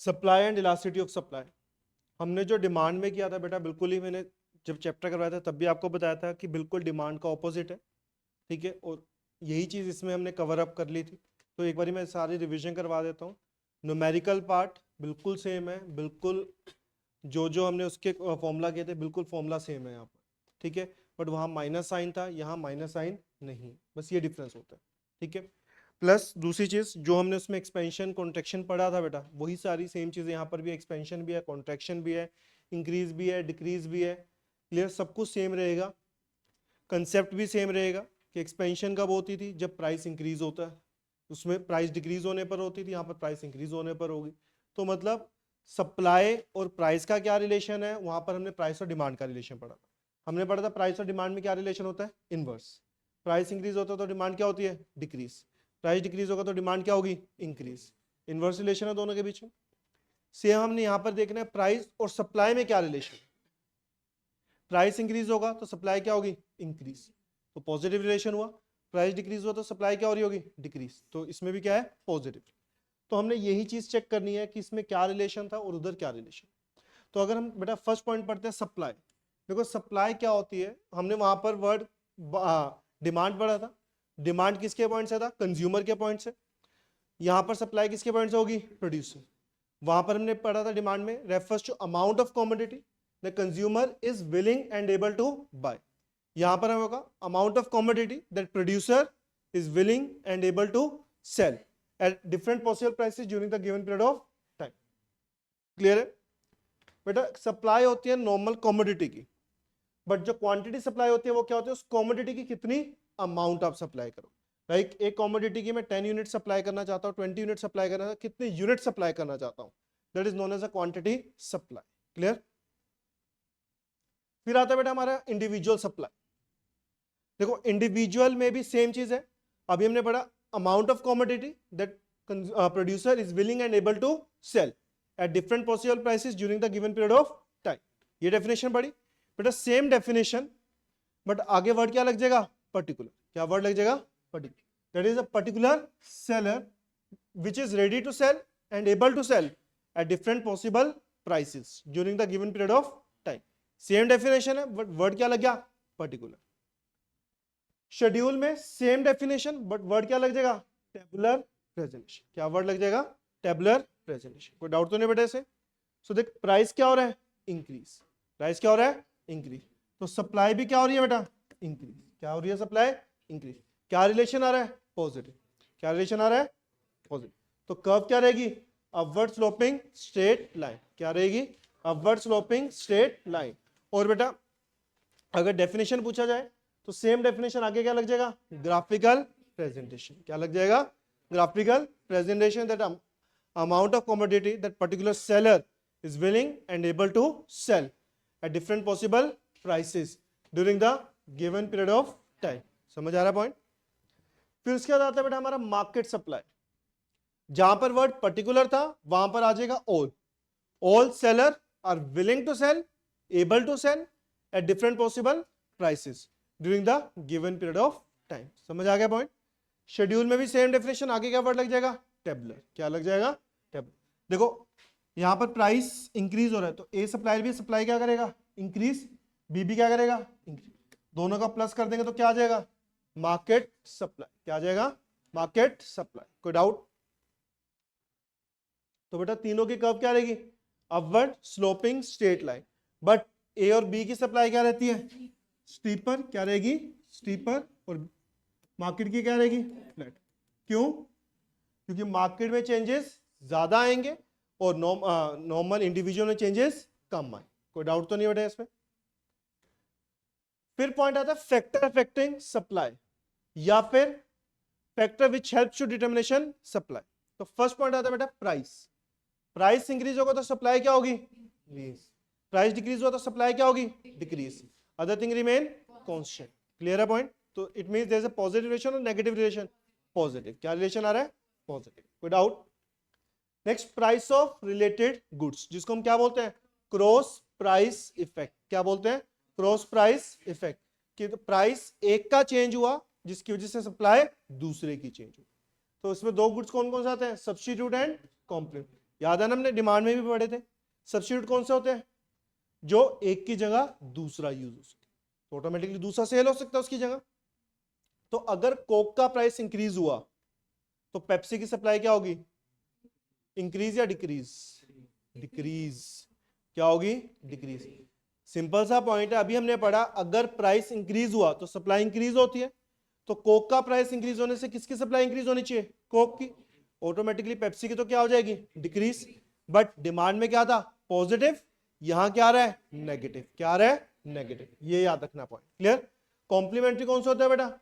Supply and elasticity of supply. हमने जो demand में किया था बेटा, बिल्कुल ही मैंने जब चैप्टर करवाया था तब भी आपको बताया था कि बिल्कुल डिमांड का ऑपोजिट है, ठीक है, और यही चीज इसमें हमने कवर अप कर ली थी। तो एक बार मैं सारी रिवीजन करवा देता हूँ। न्यूमेरिकल पार्ट बिल्कुल सेम है, बिल्कुल जो जो हमने उसके फॉर्मूला किए थे बिल्कुल फॉर्मूला सेम है यहाँ पर, ठीक है, बट वहाँ माइनस साइन था, यहाँ माइनस साइन नहीं, बस ये डिफरेंस होता है, ठीक है। प्लस दूसरी चीज जो हमने उसमें एक्सपेंशन कॉन्ट्रेक्शन पढ़ा था बेटा, वही सारी सेम चीजें यहाँ पर भी, एक्सपेंशन भी है, कॉन्ट्रेक्शन भी है, इंक्रीज भी है, डिक्रीज भी है, क्लियर, सब कुछ सेम रहेगा। कंसेप्ट भी सेम रहेगा कि एक्सपेंशन कब होती थी, जब प्राइस इंक्रीज होता है, उसमें प्राइस डिक्रीज होने पर होती थी, यहाँ पर प्राइस इंक्रीज होने पर होगी। तो मतलब सप्लाई और प्राइस का क्या रिलेशन है, वहां पर हमने प्राइस और डिमांड का रिलेशन पढ़ा था। हमने पढ़ा था प्राइस और डिमांड में क्या रिलेशन होता है, इनवर्स। प्राइस इंक्रीज होता है तो डिमांड क्या होती है, डिक्रीज। प्राइस डिक्रीज होगा तो डिमांड क्या होगी, इंक्रीज। इनवर्स रिलेशन है दोनों के बीच में। सेम हमने यहाँ पर देखना है प्राइस और सप्लाई में क्या रिलेशन। प्राइस इंक्रीज होगा तो सप्लाई क्या होगी, इंक्रीज, तो पॉजिटिव रिलेशन हुआ। प्राइस डिक्रीज हुआ तो सप्लाई क्या हो रही होगी, डिक्रीज, तो इसमें भी क्या है, पॉजिटिव। तो हमने यही चीज चेक करनी है कि इसमें क्या रिलेशन था और उधर क्या रिलेशन। तो अगर हम बेटा फर्स्ट पॉइंट पढ़ते हैं सप्लाई। देखो सप्लाई क्या होती है, हमने वहां पर वर्ड डिमांड पढ़ा था। डिमांड किसके पॉइंट से था, कंज्यूमर के पॉइंट से। यहां पर सप्लाई किसके पॉइंट से होगी, प्रोड्यूसर। वहां पर हमने पढ़ा था डिमांड में refers to amount of commodity the consumer is willing and able to buy. यहां पर हमें होगा amount of commodity that producer is willing and able to sell at different possible prices during the given period of time. Clear है बेटा। Supply होती है normal commodity की, but जो क्वांटिटी सप्लाई होती है वो क्या होती है, उस कमोडिटी की कितनी अमाउंट आप सप्लाई करो। लाइक एक कमोडिटी की मैं 10 यूनिट सप्लाई करना चाहता हूँ, 20 यूनिट सप्लाई करना, कितने यूनिट सप्लाई करना चाहता हूँ, that is known as a quantity supply. Clear. फिर आता है बेटा हमारा इंडिविजुअल सप्लाई। देखो इंडिविजुअल में भी सेम चीज है। अभी हमने पढ़ा amount of commodity that producer is willing and able to sell at different possible prices during the given period of time. ये डेफिनेशन पढ़ी बेटा, सेम डेफिनेशन, बट आगे वर्ड क्या लग जाएगा, पर्टिकुलर। क्या वर्ड लग जाएगा, particular. That is a particular seller which is ready to sell and able to sell at different possible prices during the given period of time. Same definition है but word क्या लग गया, particular. Schedule में same definition but word क्या लग जाएगा, tabular presentation. क्या word लग जाएगा, टेबुलर प्रेजेंटेशन। कोई डाउट तो नहीं बेटे से। सो देख प्राइस क्या हो रहा है, इंक्रीज। प्राइस क्या हो रहा है, इंक्रीज। तो सप्लाई भी क्या हो रही है बेटा, इंक्रीज। क्या हो रही है, सप्लाई इंक्रीज। क्या रिलेशन आ रहा है, पॉजिटिव। क्या रिलेशन आ रहा है, पॉजिटिव। तो कर्व क्या रहेगी, अपवर्ड स्लोपिंग स्ट्रेट लाइन। क्या रहेगी, अपवर्ड स्लोपिंग स्ट्रेट लाइन। और बेटा अगर डेफिनेशन पूछा जाए तो सेम डेफिनेशन आगे क्या लग जाएगा, ग्राफिकल प्रेजेंटेशन। क्या लग जाएगा, graphical presentation that amount of commodity that particular seller is willing and able to sell at different possible prices during the given period of time. समझ आ रहा है पॉइंट। फिर उसके बाद आता है बेटा हमारा मार्केट सप्लाई। जहां पर वर्ड पर्टिकुलर था वहां पर आ जाएगा all. All seller are willing to sell, able to sell at different possible prices during the given period of time. समझ आ गया पॉइंट। शेड्यूल में भी सेम डेफिनेशन, आगे क्या वर्ड लग जाएगा, टेबुलर। क्या लग जाएगा, टेबुलर। देखो यहां पर प्राइस इंक्रीज हो रहा है तो ए सप्लायर भी सप्लाई क्या करेगा, इंक्रीज। बी भी क्या करेगा, इंक्रीज। दोनों का प्लस कर देंगे तो क्या आ जाएगा, मार्केट सप्लाई। क्या आ जाएगा, मार्केट सप्लाई। कोई डाउट। तो बेटा तीनों की कर्व क्या रहेगी, upward sloping straight line. But A और बी की सप्लाई क्या रहती है, स्टीपर। क्या रहेगी, स्टीपर। और मार्केट की क्या रहेगी, फ्लैट। क्यों, क्योंकि मार्केट में चेंजेस ज्यादा आएंगे और नॉर्मल इंडिविजुअल में चेंजेस कम आए। कोई डाउट तो नहीं बेटा इसमें। फिर पॉइंट आता है फैक्टर अफेक्टिंग सप्लाई या फिर factor which helps to determination supply. तो फर्स्ट पॉइंट आता है बेटा प्राइस। प्राइस इंक्रीज होगा तो सप्लाई क्या होगी, इंक्रीज। प्राइस डिक्रीज हुआ तो सप्लाई क्या होगी, decrease. Other thing remain constant. Clear है पॉइंट। तो it means there is a positive relation और नेगेटिव रिलेशन। पॉजिटिव। क्या रिलेशन आ रहा है, पॉजिटिव। कोई doubt. Next price of related goods, जिसको हम क्या बोलते हैं, क्रॉस प्राइस इफेक्ट। क्या बोलते हैं, क्रॉस प्राइस इफेक्ट। कि प्राइस एक का चेंज हुआ जिसकी वजह से सप्लाई दूसरे की चेंज हुई। तो इसमें दो गुड्स कौन कौन से आते हैं, सब्स्टिट्यूट एंड कॉम्प्लीमेंट। याद है ना, हमने डिमांड में भी पढ़े थे। सब्स्टिट्यूट कौन से होते हैं? जो एक की जगह दूसरा यूज हो सके, तो ऑटोमेटिकली दूसरा सेल हो सकता है उसकी जगह। तो अगर कोक का प्राइस इंक्रीज हुआ तो पेप्सी की सप्लाई क्या होगी? इंक्रीज या डिक्रीज? डिक्रीज। क्या होगी? डिक्रीज। सिंपल सा पॉइंट है, अभी हमने पढ़ा अगर प्राइस इंक्रीज हुआ तो सप्लाई इंक्रीज होती है। तो कोक का प्राइस इंक्रीज होने से किसकी सप्लाई इंक्रीज होनी चाहिए? कोक की। ऑटोमेटिकली पेप्सी की तो क्या हो जाएगी? डिक्रीज। बट डिमांड में क्या था? पॉजिटिव। यहां क्या आ रहा है? नेगेटिव। क्या आ रहा है? नेगेटिव। ये याद रखना पॉइंट। क्लियर? कॉम्प्लीमेंट्री कौन सा होता है बेटा?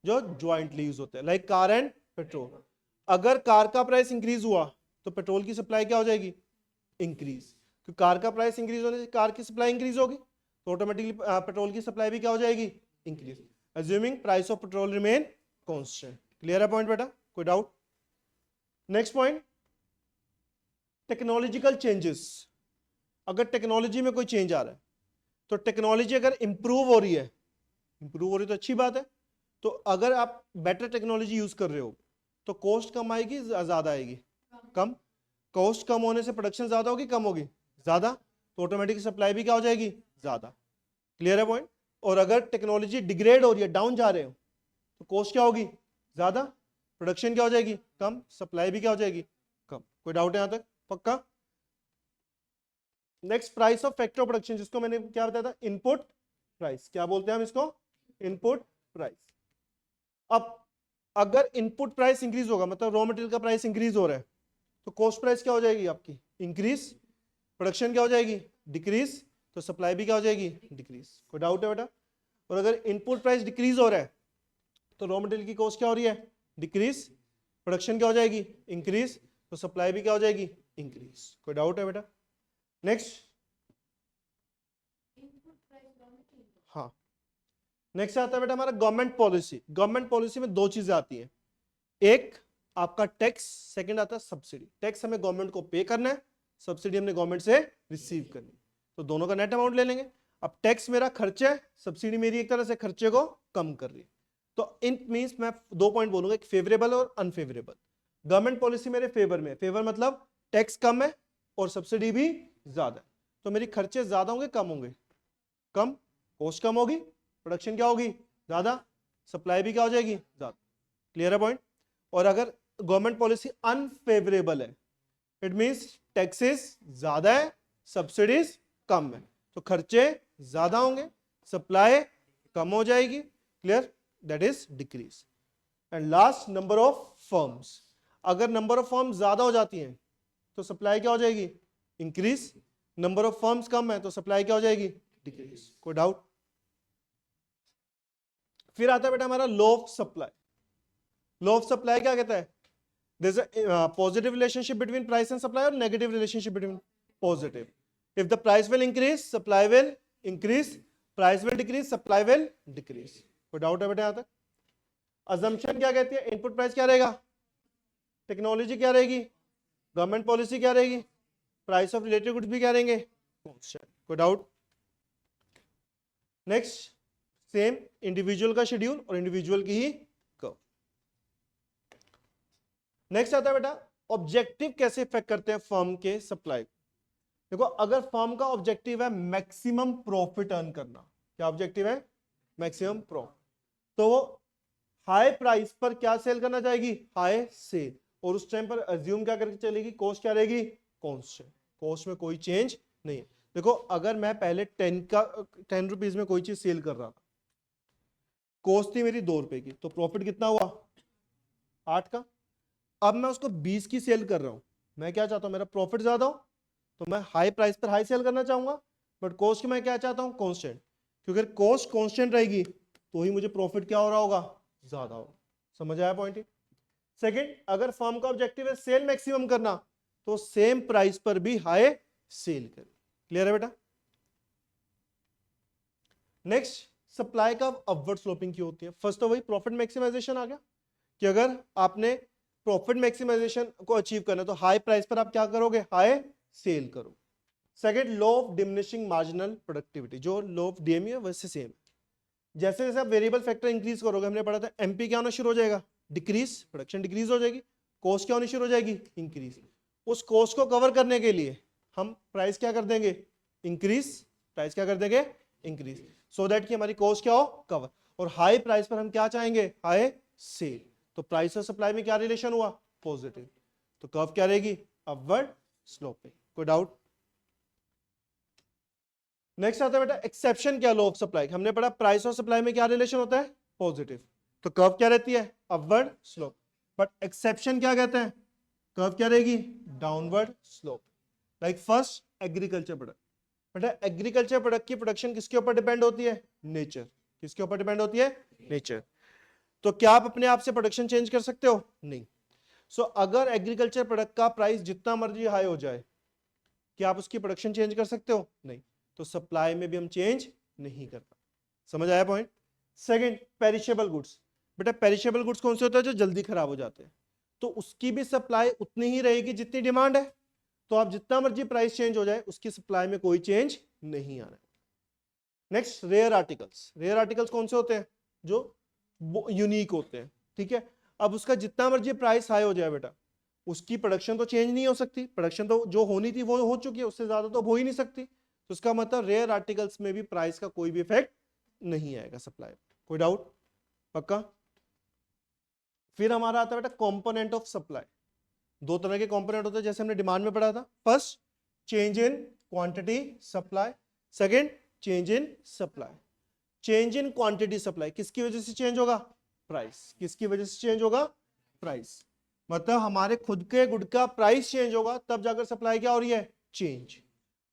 जो ज्वाइंटली यूज होते हैं, लाइक कार एंड पेट्रोल। अगर कार का प्राइस इंक्रीज हुआ तो पेट्रोल की सप्लाई क्या हो जाएगी? इंक्रीज। तो कार का प्राइस इंक्रीज होने से कार की सप्लाई इंक्रीज होगी, तो ऑटोमेटिकली पेट्रोल की सप्लाई भी क्या हो जाएगी? Increase. Assuming price of petrol remain constant. Clear है पॉइंट बेटा? कोई doubt? Next point, technological changes. अगर टेक्नोलॉजी में कोई चेंज आ रहा है तो टेक्नोलॉजी अगर इंप्रूव हो रही है, इंप्रूव हो रही है तो अच्छी बात है। तो अगर आप बेटर टेक्नोलॉजी यूज कर रहे हो तो कॉस्ट कम आएगी ज्यादा आएगी? कम। कॉस्ट कम होने से प्रोडक्शन ज्यादा होगी कम होगी? ज्यादा। तो ऑटोमेटिक सप्लाई भी क्या हो जाएगी? ज्यादा। क्लियर है पॉइंट? और अगर टेक्नोलॉजी डिग्रेड हो रही है, डाउन जा रहे हो, तो कॉस्ट क्या होगी? ज्यादा। प्रोडक्शन क्या हो जाएगी? कम। सप्लाई भी क्या हो जाएगी? कम। कोई डाउट है यहां तक? पक्का? Next, price of factor of production, जिसको मैंने क्या बताया था? Input price. क्या बोलते हैं हम इसको? Input price. अब अगर इनपुट प्राइस इंक्रीज होगा, मतलब रॉ मटेरियल का प्राइस इंक्रीज हो रहा है, तो कॉस्ट प्राइस क्या हो जाएगी आपकी? इंक्रीज। प्रोडक्शन क्या हो जाएगी? डिक्रीज। तो सप्लाई भी क्या हो जाएगी? डिक्रीज। कोई डाउट है बेटा? और अगर इनपुट प्राइस डिक्रीज हो रहा है तो रॉ मटेरियल की कॉस्ट क्या हो रही है? डिक्रीज। प्रोडक्शन क्या हो जाएगी? इंक्रीज। तो सप्लाई भी क्या हो जाएगी? इंक्रीज। कोई डाउट है बेटा? नेक्स्ट। हाँ, नेक्स्ट आता है बेटा हमारा गवर्नमेंट पॉलिसी। गवर्नमेंट पॉलिसी में दो चीजें आती हैं, एक आपका टैक्स, सेकंड आता है सब्सिडी। टैक्स हमें गवर्नमेंट को पे करना है, सब्सिडी हमने गवर्नमेंट से रिसीव करनी है, तो दोनों का नेट अमाउंट ले लेंगे। अब टैक्स मेरा खर्चा है, सब्सिडी मेरी एक तरह से खर्चे को कम कर रही है। तो इन मींस मैं दो पॉइंट बोलूंगा, एक फेवरेबल और अनफेवरेबल। गवर्नमेंट पॉलिसी मेरे फेवर में, फेवर मतलब टैक्स कम है और सब्सिडी भी ज्यादा है, तो मेरी खर्चे ज्यादा होंगे कम होंगे? कम। कॉस्ट कम होगी, प्रोडक्शन क्या होगी? ज्यादा, सप्लाई भी क्या हो जाएगी? ज्यादा। क्लियर है पॉइंट? और अगर गवर्नमेंट पॉलिसी अनफेवरेबल है, इट मींस टैक्सेस ज्यादा है, सब्सिडीज कम है, तो खर्चे ज्यादा होंगे, सप्लाई कम हो जाएगी। Clear? That is decrease. And last, number of firms. अगर नंबर ऑफ फर्म्स ज्यादा हो जाती हैं तो सप्लाई क्या हो जाएगी? इंक्रीज। नंबर ऑफ फर्म्स कम है तो सप्लाई क्या हो जाएगी? डिक्रीज। कोई डाउट? फिर आता है बेटा हमारा law of supply. Law of supply क्या कहता है? There's a positive relationship between price and supply, or negative relationship between? Positive. If the price will increase, supply will increase. Price will decrease, supply will decrease. कोई doubt है बेटा यहां तक? assumption क्या कहती है? इनपुट प्राइस क्या रहेगा? टेक्नोलॉजी क्या रहेगी? गवर्नमेंट पॉलिसी क्या रहेगी? प्राइस ऑफ रिलेटेड गुड्स भी क्या रहेंगे? कोई डाउट? नेक्स्ट, सेम इंडिविजुअल का शेड्यूल और इंडिविजुअल की ही कर्व। नेक्स्ट आता है बेटा ऑब्जेक्टिव कैसे इफेक्ट करते हैं फर्म के सप्लाई। देखो, अगर फर्म का ऑब्जेक्टिव है मैक्सिमम प्रॉफिट अर्न करना, क्या ऑब्जेक्टिव है? मैक्सिमम प्रॉफिट, तो वो हाई प्राइस पर क्या सेल करना चाहेगी? High sell. और उस टाइम पर अज्यूम क्या करके चलेगी? कॉस्ट क्या रहेगी? कांस्टेंट। कॉस्ट में कोई चेंज नहीं है। देखो, अगर मैं पहले 10 रुपीज में कोई चीज सेल कर रहा था, कॉस्ट थी मेरी 2 रुपए की, तो प्रॉफिट कितना हुआ? 8 का। अब मैं उसको 20 की सेल कर रहा हूं, मैं क्या चाहता हूं? मेरा प्रॉफिट ज्यादा हो, तो मैं हाई प्राइस पर हाई सेल करना चाहूंगा, बट कॉस्ट मैं क्या चाहता हूं? कांस्टेंट। क्योंकि कॉस्ट कांस्टेंट रहेगी तो ही मुझे प्रॉफिट क्या हो रहा होगा? ज्यादा होगा। समझ आया पॉइंट? सेकंड, अगर फर्म का ऑब्जेक्टिव है सेल मैक्सिमम करना, तो सेम प्राइस पर भी हाई सेल करे। क्लियर है बेटा? नेक्स्ट, सप्लाई का अपवर्ड स्लोपिंग क्यों होती है? फर्स्ट तो वही प्रॉफिट मैक्सिमाइजेशन आ गया, कि अगर आपने प्रॉफिट मैक्सिमाइजेशन को अचीव करना है तो हाई प्राइस पर आप क्या करोगे? हाई सेल करो। Second, law of diminishing marginal productivity, जो लॉ ऑफ डीएमई है वैसे सेम। जैसे जैसे आप वेरिएबल फैक्टर इंक्रीज करोगे, हमने पढ़ा था एमपी क्या होना शुरू हो जाएगा? डिक्रीज। प्रोडक्शन डिक्रीज हो जाएगी, कॉस्ट क्या होनी शुरू हो जाएगी? इंक्रीज। उस कॉस्ट को कवर करने के लिए हम प्राइस क्या कर देंगे, इंक्रीज, प्राइस क्या कर देंगे, इंक्रीज, सो दैट कि हमारी कॉस्ट क्या हो, कवर। और हाई प्राइस पर हम क्या चाहेंगे, हाई सेल। तो प्राइस और सप्लाई में क्या रिलेशन हुआ, पॉजिटिव। तो कर्व क्या रहेगी, अपवर्ड स्लोपिंग। कोई डाउट? नेक्स्ट आता है बेटा एक्सेप्शन क्या, लॉ ऑफ सप्लाई। हमने पढ़ा प्राइस और सप्लाई में क्या रिलेशन होता है, पॉजिटिव। तो कर्व क्या रहती है, अपवर्ड स्लोप। बट एक्सेप्शन क्या कहते हैं, कर्व क्या रहेगी, downward slope. Like first agriculture product. बेटा एग्रीकल्चर प्रोडक्ट की प्रोडक्शन किसके ऊपर डिपेंड होती है, नेचर। किसके ऊपर डिपेंड होती है, नेचर। तो क्या आप अपने आप से प्रोडक्शन चेंज कर सकते हो, नहीं। सो अगर एग्रीकल्चर प्रोडक्ट का प्राइस जितना मर्जी हाई हो जाए, क्या आप उसकी प्रोडक्शन चेंज कर सकते हो, नहीं। तो सप्लाई में भी हम चेंज नहीं कर पाते। समझ आया पॉइंट? Second, perishable goods. बेटा पेरिशेबल गुड्स कौन से होते हैं, जो जल्दी खराब हो जाते हैं। तो उसकी भी सप्लाई उतनी ही रहेगी जितनी डिमांड है। तो आप जितना मर्जी प्राइस चेंज हो जाए, उसकी सप्लाई में कोई चेंज नहीं आना। Next, rare articles. Rare articles कौन से होते हैं, जो यूनिक होते हैं, ठीक है। अब उसका जितना मर्जी प्राइस हाई हो जाए बेटा, उसकी प्रोडक्शन तो चेंज नहीं हो सकती। प्रोडक्शन तो जो होनी थी वो हो चुकी है, उससे ज्यादा तो हो ही नहीं सकती। तो उसका मतलब रेयर आर्टिकल्स में भी प्राइस का कोई भी इफेक्ट नहीं आएगा सप्लाई। कोई डाउट? पक्का? फिर हमारा आता है बेटा कंपोनेंट ऑफ सप्लाई। दो तरह के कंपोनेंट होते हैं, जैसे हमने डिमांड में पढ़ा था। First, change in quantity supply. Second, change in supply. Change in quantity supply किसकी वजह से चेंज होगा, प्राइस। किसकी वजह से चेंज होगा, प्राइस। मतलब हमारे खुद के गुड का प्राइस चेंज होगा, तब जाकर सप्लाई क्या हो रही है, चेंज।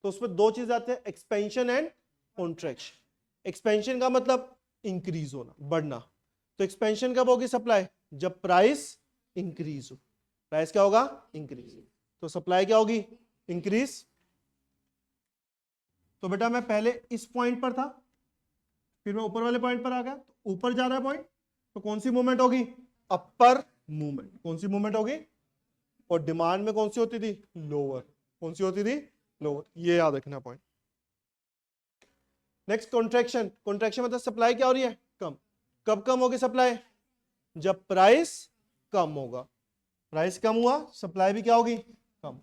तो उसमें दो चीज आते हैं, एक्सपेंशन एंड कॉन्ट्रैक्शन। एक्सपेंशन का मतलब इंक्रीज होना, बढ़ना। तो एक्सपेंशन कब होगी सप्लाई, जब प्राइस इंक्रीज हो। प्राइस क्या होगा, इंक्रीज। तो सप्लाई क्या होगी, इंक्रीज। तो बेटा मैं पहले इस पॉइंट पर था, फिर मैं ऊपर वाले पॉइंट पर आ गया। तो ऊपर जा रहा है पॉइंट, तो कौन सी मूवमेंट होगी, अपर मूवमेंट। कौन सी मूवमेंट होगी, और डिमांड में कौन सी होती थी, लोअर। कौन सी होती थी, लोअर। ये याद रखना पॉइंट। Next, contraction. कॉन्ट्रैक्शन मतलब सप्लाई क्या हो रही है, कम। कब कम होगी सप्लाई, जब प्राइस कम होगा। प्राइस कम हुआ, सप्लाई भी क्या होगी, कम।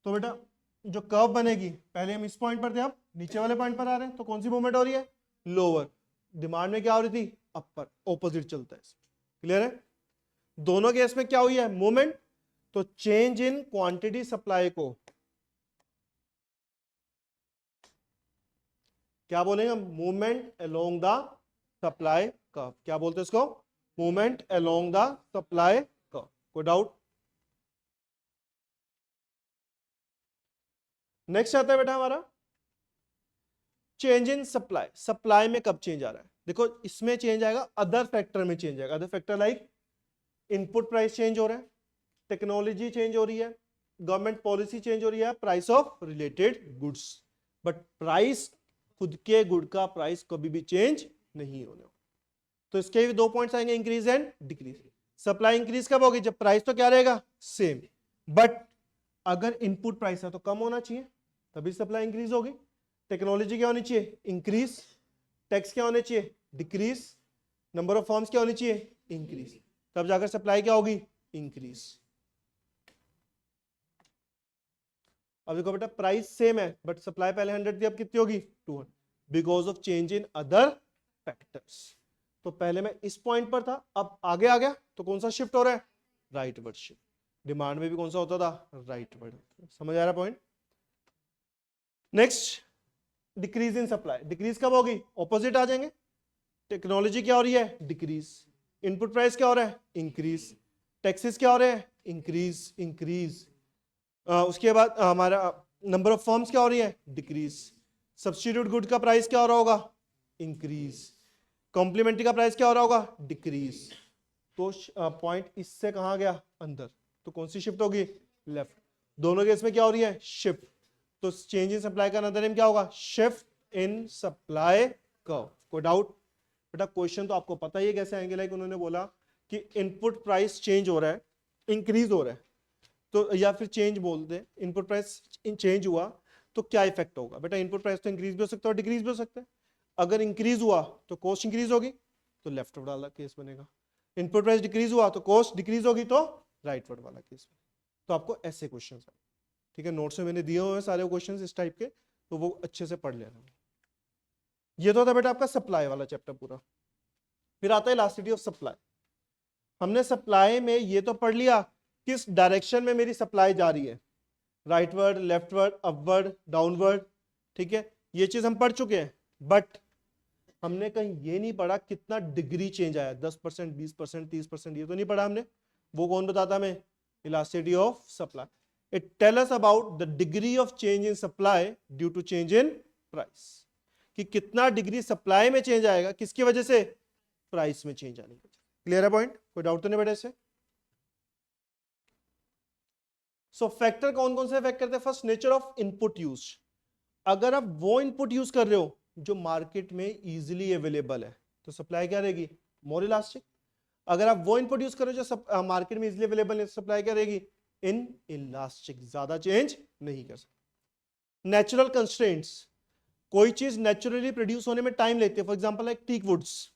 तो बेटा जो कर्व बनेगी, पहले हम इस पॉइंट पर थे, अब नीचे वाले पॉइंट पर आ रहे हैं, तो कौन सी मूवमेंट हो रही है, लोअर। डिमांड में क्या हो रही थी, अपर। ऑपोजिट चलता है। क्लियर है? दोनों केस में क्या हुई है, मूवमेंट। तो चेंज इन क्वांटिटी सप्लाई को क्या बोलेंगे, movement along the supply curve. क्या बोलते हैं इसको, movement along the supply curve. कोई डाउट? नेक्स्ट आता है बेटा हमारा चेंज इन सप्लाई। सप्लाई में कब चेंज आ रहा है, देखो इसमें चेंज आएगा, अदर फैक्टर में चेंज आएगा। Other factor like input price change हो रहा है, टेक्नोलॉजी चेंज हो रही है, गवर्नमेंट पॉलिसी चेंज हो रही है, price of related goods. But price, खुद के गुड का प्राइस कभी भी चेंज नहीं होने। तो इसके भी दो पॉइंट्स आएंगे, increase and decrease. Supply increase कब होगी, जब प्राइस तो क्या रहेगा, सेम। बट अगर इनपुट प्राइस है तो कम होना चाहिए, तभी सप्लाई इंक्रीज होगी। टेक्नोलॉजी क्या होनी चाहिए, इंक्रीज। टैक्स क्या होने चाहिए, डिक्रीज। नंबर ऑफ फॉर्म्स क्या होनी चाहिए, इंक्रीज। तब जाकर सप्लाई क्या होगी, इंक्रीज। अब देखो बेटा प्राइस सेम है, बट सप्लाई पहले 100 थी, अब कितनी होगी, 200, because of change in other factors. तो पहले मैं इस पॉइंट पर था, अब आगे आ गया, तो कौन सा शिफ्ट हो रहा है, राइट वर्ड शिफ्ट। डिमांड में भी कौन सा होता था, राइट वर्ड। समझ आ रहा point? Next, decrease in supply. Decrease कब होगी, ऑपोजिट आ जाएंगे। टेक्नोलॉजी क्या हो रही है, डिक्रीज। इनपुट प्राइस क्या हो रहा है, इंक्रीज। टैक्सेस क्या हो रहे हैं, इंक्रीज इंक्रीज। उसके बाद हमारा नंबर ऑफ फॉर्म्स क्या हो रही है, डिक्रीज। सब्स्टिट्यूट गुड का प्राइस क्या हो रहा होगा, इंक्रीज। कॉम्प्लीमेंट्री का प्राइस क्या हो रहा होगा, डिक्रीज। तो पॉइंट इससे कहां गया, अंदर। तो कौन सी शिफ्ट होगी, लेफ्ट। दोनों केस में क्या हो रही है, शिफ्ट। तो चेंज इन सप्लाई का अनदर नेम क्या होगा, शिफ्ट इन सप्लाई कर्व। कोई डाउट? बेटा क्वेश्चन तो आपको पता ही है कैसे आएंगे। लाइक उन्होंने बोला कि इनपुट प्राइस चेंज हो रहा है, इंक्रीज हो रहा है, तो या फिर चेंज बोल दे, इनपुट प्राइस चेंज हुआ तो क्या इफेक्ट होगा। बेटा इनपुट प्राइस तो इंक्रीज भी हो सकता है और डिक्रीज भी हो सकता है। अगर इंक्रीज हुआ तो कॉस्ट इंक्रीज होगी, तो लेफ्ट वर्ड वाला केस बनेगा। इनपुट प्राइस डिक्रीज हुआ तो कॉस्ट डिक्रीज होगी, तो राइट वर्ड वाला केस। तो आपको ऐसे क्वेश्चन आए, ठीक है। नोट्स में मैंने दिए हुए हैं सारे क्वेश्चन इस टाइप के, तो वो अच्छे से पढ़ लेना। ये तो था बेटा आपका सप्लाई वाला चैप्टर पूरा। फिर आता है इलास्टिसिटी ऑफ सप्लाई। हमने सप्लाई में ये तो पढ़ लिया किस डायरेक्शन में मेरी सप्लाई जा रही है, राइटवर्ड, लेफ्टवर्ड, अपवर्ड, डाउनवर्ड, ठीक है, ये चीज हम पढ़ चुके हैं। बट हमने कहीं ये नहीं पढ़ा कितना डिग्री चेंज आया, 10%, 20%, 30%, ये तो नहीं पढ़ा हमने। वो कौन बताता हमें? Elasticity of supply. It tell us about the degree of change in supply due to change in price, कि कितना डिग्री सप्लाई में चेंज आएगा, किसकी वजह से? प्राइस में चेंज आने की वजह से। क्लियर है पॉइंट? कोई डाउट तो नहीं बेटा इससे? सो फैक्टर कौन कौन से इफेक्ट करते हैं? First, nature of input use. अगर आप वो इनपुट यूज कर रहे हो जो मार्केट में इजीली अवेलेबल है, तो सप्लाई क्या रहेगी? मोर इलास्टिक। अगर आप वो इनपुट यूज कर रहे हो जो मार्केट में इजीली अवेलेबल है, सप्लाई क्या रहेगी? इन इलास्टिक, ज्यादा चेंज नहीं कर सकते। नेचुरल कंस्ट्रेंट्स, कोई चीज नेचुरली प्रोड्यूस होने में टाइम लेती है। फॉर एग्जांपल एक टीक वुड्स,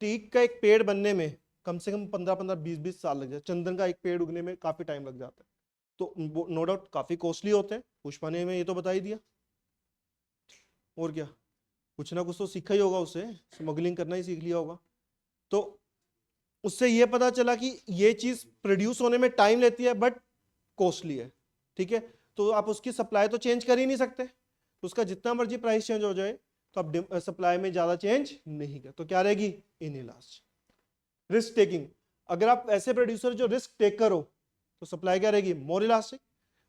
टीक का एक पेड़ बनने में कम से कम 15-15, 20-20 साल लग जाते हैं। चंदन का एक पेड़ उगने में काफी टाइम लग जाता है, तो नो डाउट काफी कॉस्टली होते हैं। पुष्पा ने हमें ये तो बता ही दिया। और क्या, कुछ ना कुछ तो सीखा ही होगा उससे, स्मगलिंग करना ही सीख लिया होगा। तो उससे ये पता चला कि ये चीज प्रोड्यूस होने में टाइम लेती है बट कॉस्टली है, ठीक है। तो आप उसकी सप्लाई तो चेंज कर ही नहीं सकते, तो उसका जितना मर्जी प्राइस चेंज हो जाए तो आप सप्लाई में ज्यादा चेंज नहीं कर, तो क्या रहेगी? इनइलास्टिक। रिस्क टेकिंग, अगर आप ऐसे प्रोड्यूसर जो रिस्क टेकर हो तो सप्लाई क्या रहेगी? मोर इलास्टिक।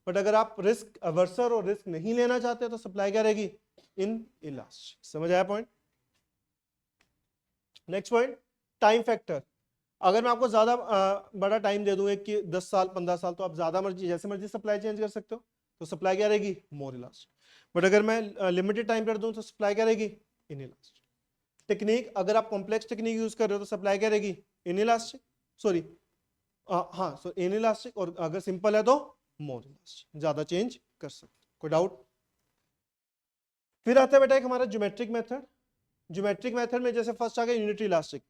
बट अगर आप रिस्क अवर्सर और रिस्क नहीं लेना चाहते तो सप्लाई क्या रहेगी? In elastic. समझ आया point? Next point, time factor. अगर मैं आपको ज्यादा बड़ा टाइम दे दूं, एक कि 10 साल 15 साल, तो आप ज्यादा मर्जी जैसे मर्जी सप्लाई चेंज कर सकते हो, तो सप्लाई क्या रहेगी? मोर इलास्टिक। बट अगर मैं लिमिटेड टाइम कर दूं तो सप्लाई क्या रहेगी? इनइलास्टिक। टेक्निक, अगर आप कॉम्प्लेक्स टेक्निक यूज कर रहे हो तो सप्लाई क्या रहेगी? इनइलास्टिक, सॉरी हाँ, सो इनइलास्टिक। और अगर सिंपल है तो मोर इलास्टिक, ज्यादा चेंज कर सकते। कोई डाउट? फिर आता है बेटा एक हमारा ज्योमेट्रिक मेथड। ज्योमेट्रिक मेथड में जैसे फर्स्ट आ गया यूनिटरी इलास्टिक,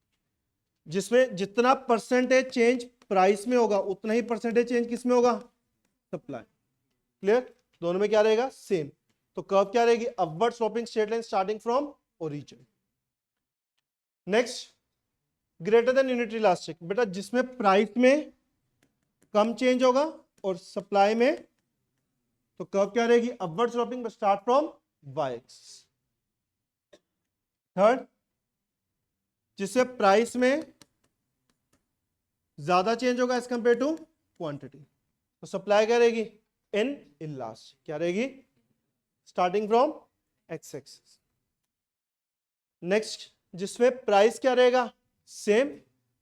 जिसमें जितना परसेंटेज चेंज प्राइस में होगा उतना ही परसेंटेज चेंज किस में होगा? सप्लाई। क्लियर? दोनों में क्या रहेगा? सेम। तो कर्व क्या रहेगी? Upward sloping straight line starting from origin. Next, greater than unitary elastic, बेटा जिसमें प्राइस में कम चेंज होगा और सप्लाई में, तो कर्व क्या रहेगी? Upward sloping start from Y axis. Third, जिससे प्राइस में ज्यादा चेंज होगा एज कंपेयर टू क्वांटिटी, तो सप्लाई क्या रहेगी? Inelastic. क्या रहेगी? Starting from X axis. Next, जिसमें प्राइस क्या रहेगा? सेम,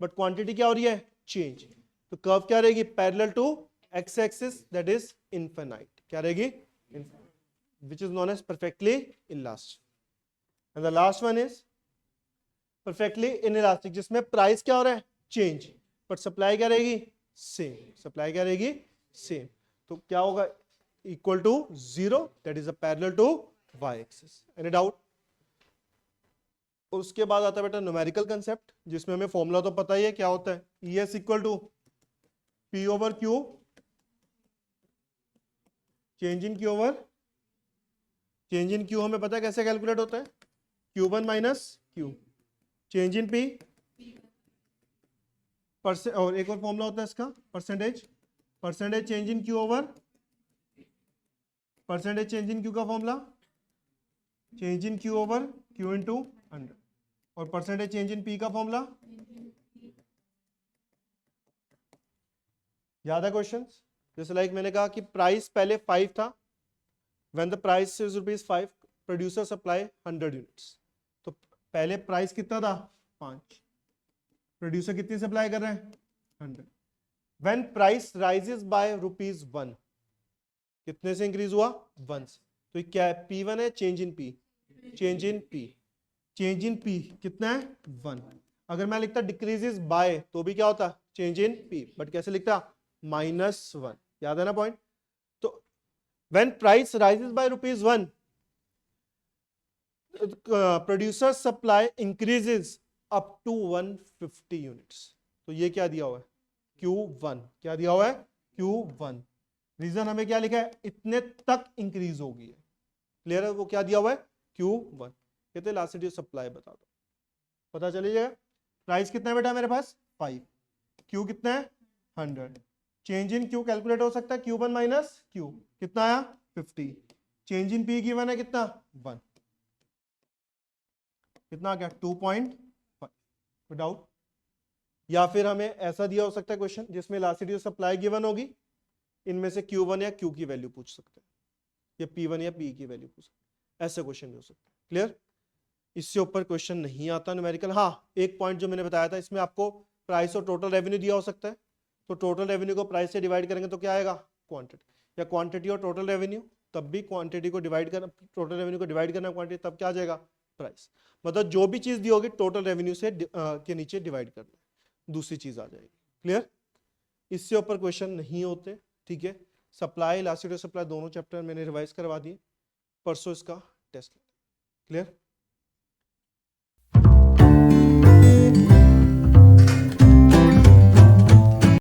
बट क्वांटिटी क्या हो रही है? चेंज, तो कर्व क्या रहेगी? Parallel to X axis, that is infinite. क्या रहेगी? Which is known as perfectly elastic. And the last one is perfectly inelastic, जिसमें प्राइस क्या हो रहा है? चेंज, बट सप्लाई क्या रहेगी? सेम। सप्लाई क्या रहेगी? सेम। तो क्या होगा? Equal to 0, that is a parallel to Y axis. Any doubt? उसके बाद आता है बेटा न्यूमेरिकल कंसेप्ट, जिसमें हमें फॉर्मूला तो पता ही है क्या होता है। E S equal to P over Q, change in Q over, change in Q हमें पता है कैसे कैलकुलेट होता है? Q1 minus Q, change in P percent, और एक और फॉर्मूला होता है इसका percentage, percentage change in Q over, percentage change in Q का formula change in Q over Q into 100, और परसेंटेज चेंज इन पी का फॉर्मूला याद है क्वेश्चन? जैसे लाइक मैंने कहा कि प्राइस पहले 5 था, when the price is ₹5, producer supply 100 units, तो पहले प्राइस कितना था? 5, प्रोड्यूसर कितनी सप्लाई कर रहे हैं? 100। व्हेन प्राइस राइजेस बाय ₹1, कितने से इंक्रीज हुआ? 1 से, तो क्या है? P1 है, change in P, change in P, change in P कितना है? 1। अगर मैं लिखता डिक्रीजेस बाय तो भी क्या होता? चेंज इन पी, बट कैसे लिखता? -1। याद है ना पॉइंट? तो when price rises by ₹1, producer supply increases up to 150 units. तो ये क्या दिया हुआ है? Q1। क्या दिया हुआ है? Q1। रीजन हमें क्या लिखा है, इतने तक इंक्रीज होगी। क्लियर है, वो क्या दिया हुआ है Q1। कहते इलास्टिसिटी ऑफ सप्लाई बता दो, पता चलिएगा। प्राइस कितना है बेटा मेरे पास 5, Q कितना है 100। चेंज इन Q कैलकुलेट हो सकता है Q1 माइनस Q, कितना आया 50। चेंज इन P गिवन है कितना 1, कितना आ गया 2.5 विदाउट। या फिर हमें ऐसा दिया हो सकता है क्वेश्चन जिसमें इलास्टिसिटी ऑफ सप्लाई गिवन होगी, इनमें से Q1 या Q की वैल्यू पूछ सकते हैं, या P1 या P की वैल्यू पूछ सकते हैं, ऐसे क्वेश्चन भी हो सकते हैं। क्लियर, इससे ऊपर क्वेश्चन नहीं आता न्यूमेरिकल। हाँ, एक पॉइंट जो मैंने बताया था, इसमें आपको प्राइस और टोटल रेवेन्यू दिया हो सकता है, तो टोटल रेवेन्यू को प्राइस से डिवाइड करेंगे तो क्या आएगा क्वांटिटी, या क्वांटिटी और टोटल रेवेन्यू, तब भी क्वांटिटी को डिवाइड करना, टोटल रेवेन्यू को डिवाइड करना क्वांटिटी, तब क्या आ जाएगा प्राइस। मतलब जो भी चीज दी होगी टोटल रेवेन्यू से के नीचे डिवाइड करना, दूसरी चीज आ जाएगी। क्लियर, इससे ऊपर क्वेश्चन नहीं होते। ठीक है, सप्लाई, इलास्टिसिटी ऑफ सप्लाई दोनों चैप्टर मैंने रिवाइज करवा दिए, परसों इसका टेस्ट। क्लियर।